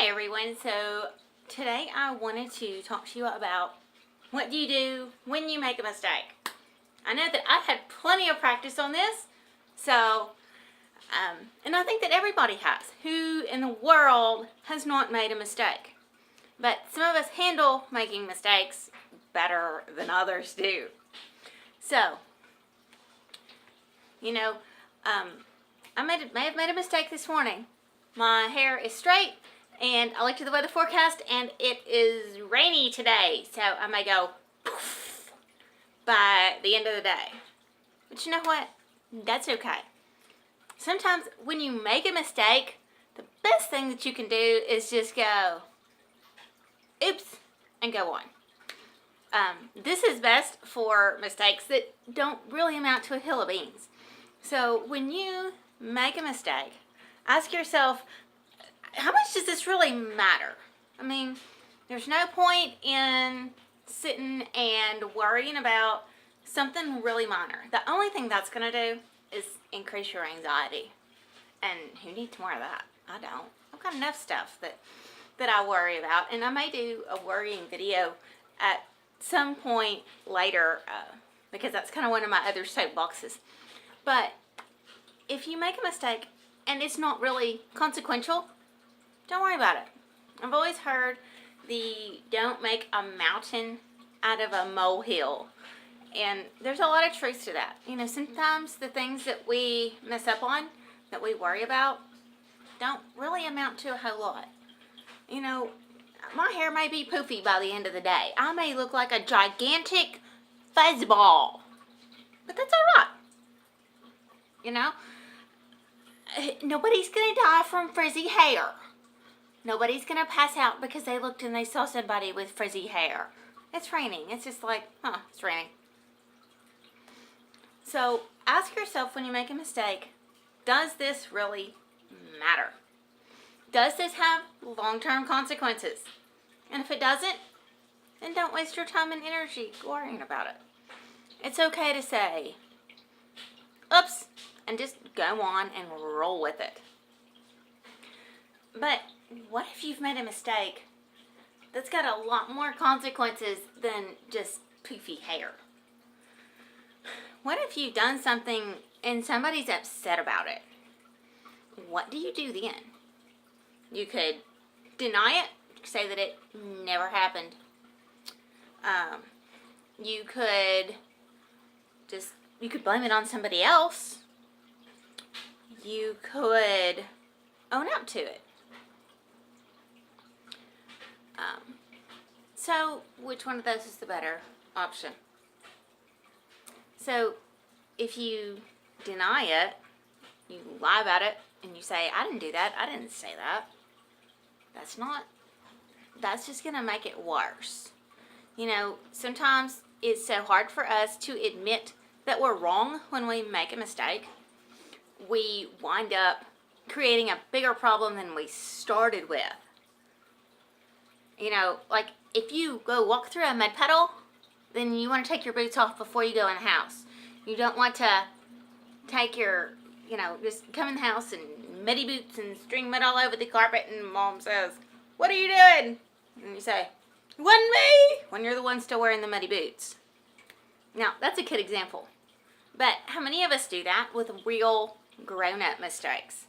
Hi everyone, so today I wanted to talk to you about what do you do when you make a mistake. I know that I've had plenty of practice on this, and I think that everybody has. Who in the world has not made a mistake? But some of us handle making mistakes better than others do. So, I may have made a mistake this morning. My hair is straight, and I looked at the weather forecast, and it is rainy today, so I may go poof by the end of the day. But you know what? That's okay. Sometimes when you make a mistake, the best thing that you can do is just go, oops, and go on. This is best for mistakes that don't really amount to a hill of beans. So when you make a mistake, ask yourself, how much does this really matter? I mean, there's no point in sitting and worrying about something really minor. The only thing that's going to do is increase your anxiety. And who needs more of that? I don't. I've got enough stuff that I worry about. And I may do a worrying video at some point later because that's kind of one of my other soapboxes. But if you make a mistake and it's not really consequential, don't worry about it. I've always heard the don't make a mountain out of a molehill. And there's a lot of truth to that. You know, sometimes the things that we mess up on, that we worry about, don't really amount to a whole lot. You know, my hair may be poofy by the end of the day. I may look like a gigantic fuzzball. But that's all right. You know? Nobody's going to die from frizzy hair. Nobody's going to pass out because they looked and they saw somebody with frizzy hair. It's raining. It's just like, it's raining. So ask yourself when you make a mistake, does this really matter? Does this have long-term consequences? And if it doesn't, then don't waste your time and energy worrying about it. It's okay to say, oops, and just go on and roll with it. But what if you've made a mistake that's got a lot more consequences than just poofy hair? What if you've done something and somebody's upset about it? What do you do then? You could deny it, say that it never happened. You could blame it on somebody else. You could own up to it. So which one of those is the better option? So if you deny it, you lie about it, and you say, I didn't do that, I didn't say that. That's just going to make it worse. You know, sometimes it's so hard for us to admit that we're wrong when we make a mistake. We wind up creating a bigger problem than we started with. You know, like if you go walk through a mud puddle, then you want to take your boots off before you go in the house. You don't want to take your, just come in the house and muddy boots and string mud all over the carpet, and Mom says, what are you doing? And you say, it wasn't me, when you're the one still wearing the muddy boots. Now, that's a good example. But how many of us do that with real grown-up mistakes?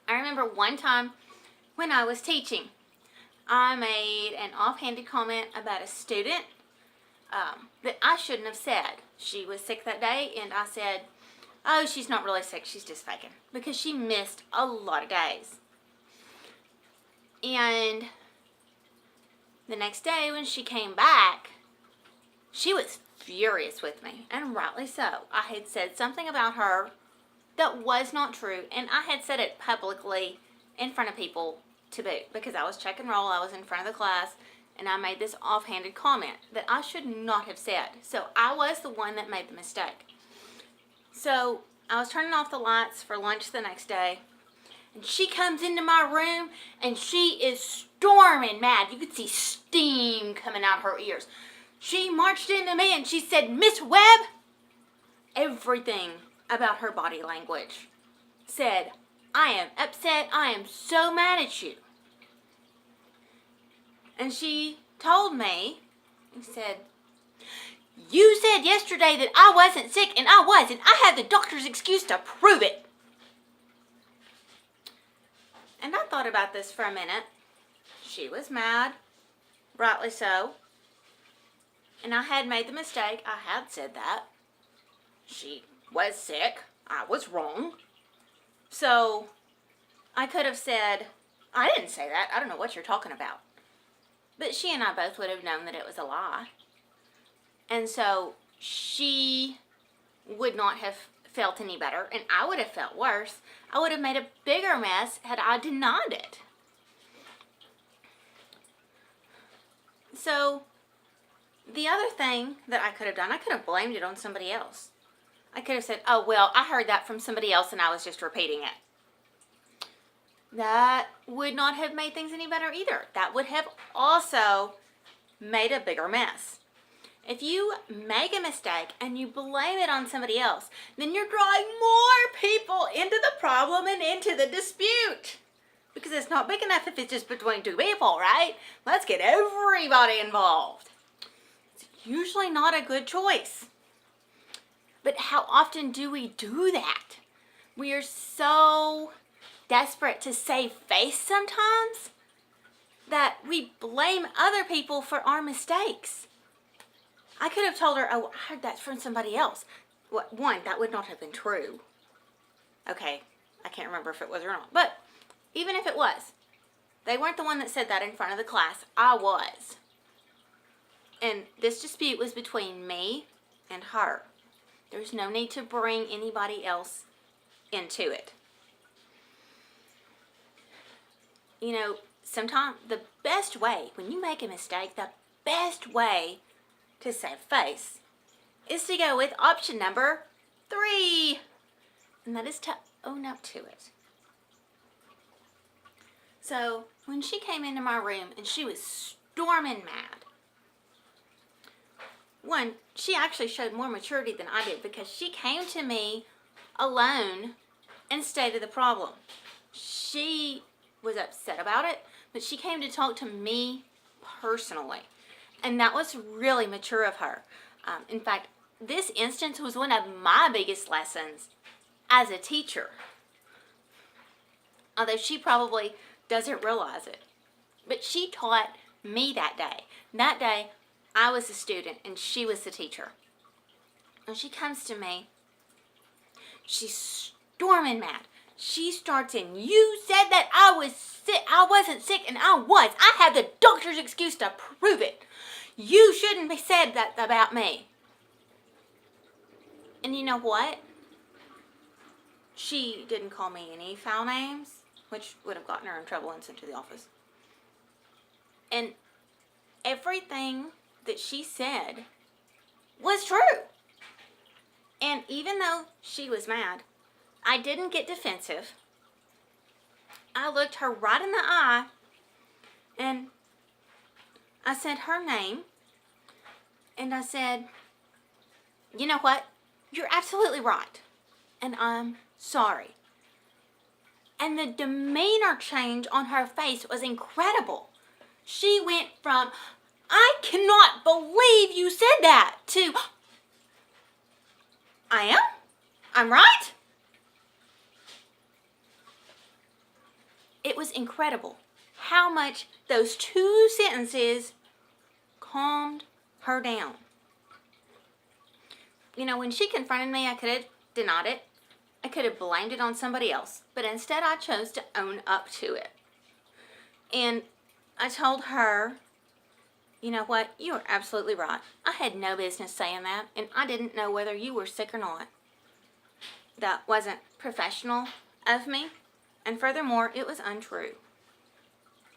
I remember one time when I was teaching, I made an offhanded comment about a student that I shouldn't have said. She was sick that day, and I said, oh, she's not really sick, she's just faking, because she missed a lot of days. And the next day when she came back, she was furious with me, and rightly so. I had said something about her that was not true, and I had said it publicly in front of people to boot, because I was check and roll, I was in front of the class, and I made this offhanded comment that I should not have said. So I was the one that made the mistake. So I was turning off the lights for lunch the next day, and she comes into my room, and she is storming mad. You could see steam coming out her ears. She marched into me and she said, Miss Webb, everything about her body language said, I am upset, I am so mad at you. And she told me, and said, "You said yesterday that I wasn't sick, and I was, and I had the doctor's excuse to prove it." And I thought about this for a minute. She was mad, rightly so. And I had made the mistake. I had said that. She was sick. I was wrong. So I could have said, "I didn't say that. I don't know what you're talking about." But she and I both would have known that it was a lie. And so she would not have felt any better, and I would have felt worse. I would have made a bigger mess had I denied it. So the other thing that I could have done, I could have blamed it on somebody else. I could have said, "Oh, well, I heard that from somebody else and I was just repeating it." That would not have made things any better either. That would have also made a bigger mess. If you make a mistake and you blame it on somebody else, then you're drawing more people into the problem and into the dispute. Because it's not big enough if it's just between two people, right? Let's get everybody involved. It's usually not a good choice. But how often do we do that? We are so desperate to save face sometimes that we blame other people for our mistakes. I could have told her, "Oh, I heard that from somebody else." One, that would not have been true. Okay, I can't remember if it was or not. But even if it was, they weren't the one that said that in front of the class. I was. And this dispute was between me and her. There's no need to bring anybody else into it. You know, sometimes the best way, when you make a mistake, the best way to save face is to go with option number 3. And that is to own up to it. So when she came into my room and she was storming mad, one, she actually showed more maturity than I did because she came to me alone and stated the problem. She was upset about it, but she came to talk to me personally. And that was really mature of her. In fact, this instance was one of my biggest lessons as a teacher. Although she probably doesn't realize it. But she taught me that day. That day, I was the student and she was the teacher. And she comes to me. She's storming mad. She starts in, "You said that I was sick. I wasn't sick, and I was. I have the doctor's excuse to prove it. You shouldn't have said that about me." And you know what? She didn't call me any foul names, which would have gotten her in trouble and sent to the office. And everything that she said was true. And even though she was mad, I didn't get defensive. I looked her right in the eye and I said her name, and I said, "You know what? You're absolutely right, and I'm sorry." And the demeanor change on her face was incredible. She went from, "I cannot believe you said that," to, I'm right. It was incredible how much those 2 sentences calmed her down. You know, when she confronted me, I could have denied it. I could have blamed it on somebody else. But instead, I chose to own up to it. And I told her, "You know what? You are absolutely right. I had no business saying that, and I didn't know whether you were sick or not. That wasn't professional of me, and furthermore, it was untrue.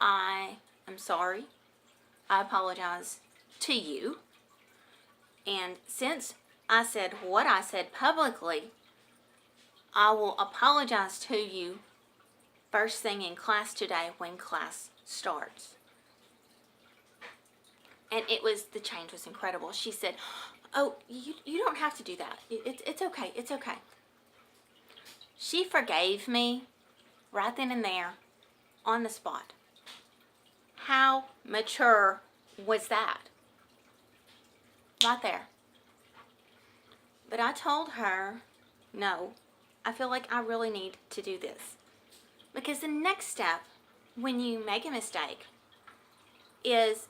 I am sorry. I apologize to you. And since I said what I said publicly, I will apologize to you first thing in class today when class starts." And the change was incredible. She said, "Oh, you don't have to do that. It's okay. It's okay." She forgave me right then and there on the spot. How mature was that? Right there. But I told her, no, I feel like I really need to do this. Because the next step when you make a mistake is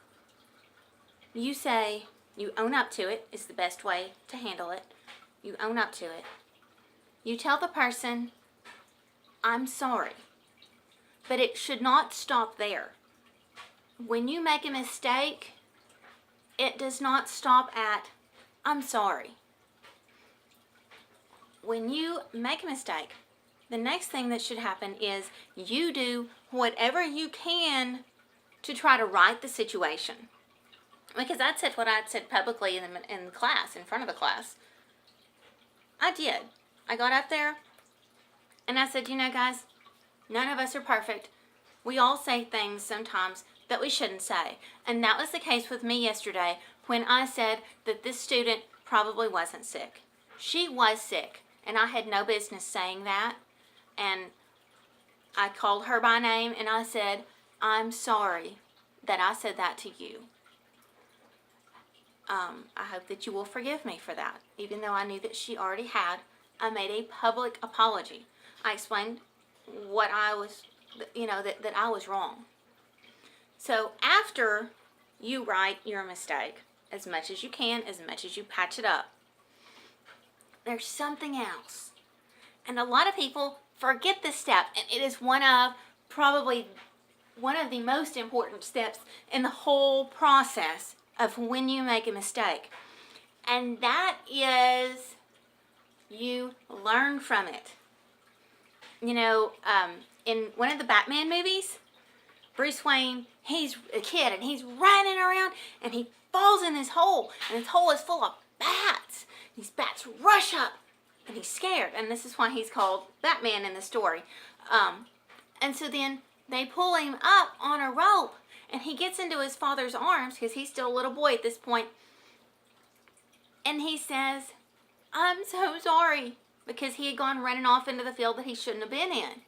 you say, you own up to it is the best way to handle it. You own up to it. You tell the person, I'm sorry. But it should not stop there. When you make a mistake, it does not stop at, I'm sorry. When you make a mistake, the next thing that should happen is you do whatever you can to try to right the situation. Because that's what I said publicly in class, in front of the class. I did. I got up there and I said, guys, none of us are perfect. We all say things sometimes that we shouldn't say. And that was the case with me yesterday when I said that this student probably wasn't sick. She was sick, and I had no business saying that. And I called her by name and I said, I'm sorry that I said that to you. I hope that you will forgive me for that. Even though I knew that she already had, I made a public apology. I explained what I was, that I was wrong. So after you right your mistake, as much as you can, as much as you patch it up, there's something else. And a lot of people forget this step, and it is probably one of the most important steps in the whole process of when you make a mistake. And that is you learn from it. In one of the Batman movies, Bruce Wayne, he's a kid and he's running around and he falls in this hole, and his hole is full of bats. These bats rush up and he's scared, and this is why he's called Batman in the story. And so then they pull him up on a rope and he gets into his father's arms because he's still a little boy at this point. And he says, I'm so sorry, because he had gone running off into the field that he shouldn't have been in.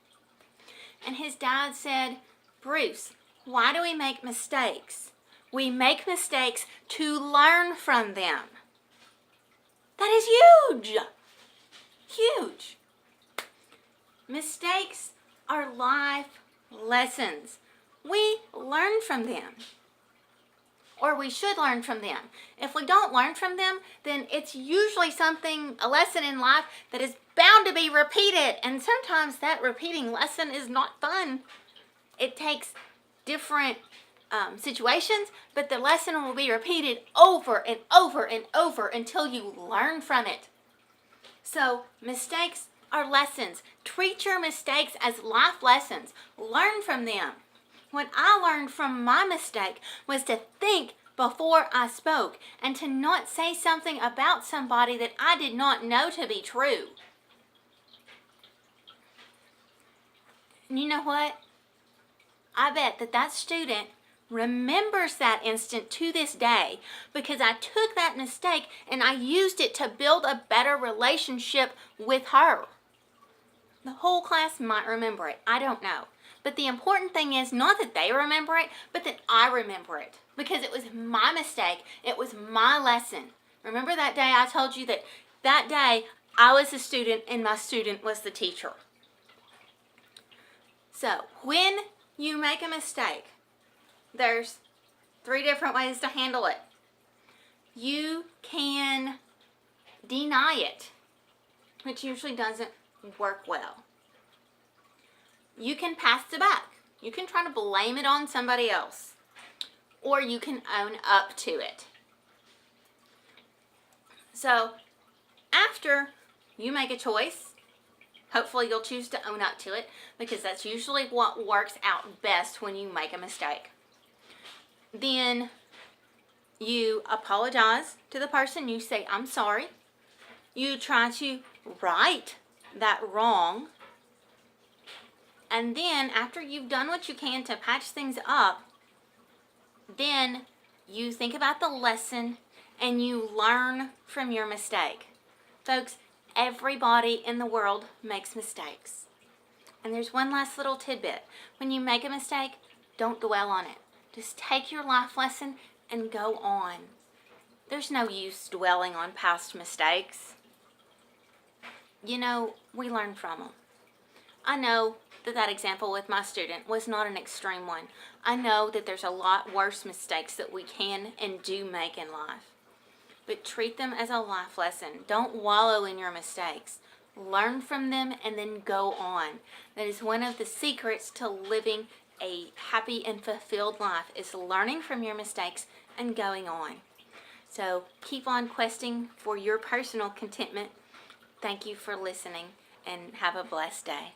And his dad said, Bruce, why do we make mistakes? We make mistakes to learn from them. That is huge. Huge. Mistakes are life lessons. We learn from them. Or we should learn from them. If we don't learn from them, then it's usually a lesson in life that is bound to be repeated. And sometimes that repeating lesson is not fun. It takes different situations, but the lesson will be repeated over and over and over until you learn from it. So mistakes are lessons. Treat your mistakes as life lessons. Learn from them. What I learned from my mistake was to think before I spoke and to not say something about somebody that I did not know to be true. And you know what? I bet that student remembers that instant to this day because I took that mistake and I used it to build a better relationship with her. The whole class might remember it. I don't know. But the important thing is not that they remember it, but that I remember it. Because it was my mistake. It was my lesson. Remember that day I told you that day I was the student and my student was the teacher. So when you make a mistake, there's 3 different ways to handle it. You can deny it, which usually doesn't work well. You can pass it back. You can try to blame it on somebody else. Or you can own up to it. So, after you make a choice, hopefully you'll choose to own up to it, because that's usually what works out best when you make a mistake. Then you apologize to the person. You say, I'm sorry. You try to right that wrong. And then after you've done what you can to patch things up, then you think about the lesson and you learn from your mistake. Folks, everybody in the world makes mistakes. And there's one last little tidbit. When you make a mistake, don't dwell on it. Just take your life lesson and go on. There's no use dwelling on past mistakes. You know, we learn from them. I know that example with my student was not an extreme one. I know that there's a lot worse mistakes that we can and do make in life. But treat them as a life lesson. Don't wallow in your mistakes. Learn from them and then go on. That is one of the secrets to living a happy and fulfilled life, is learning from your mistakes and going on. So keep on questing for your personal contentment. Thank you for listening and have a blessed day.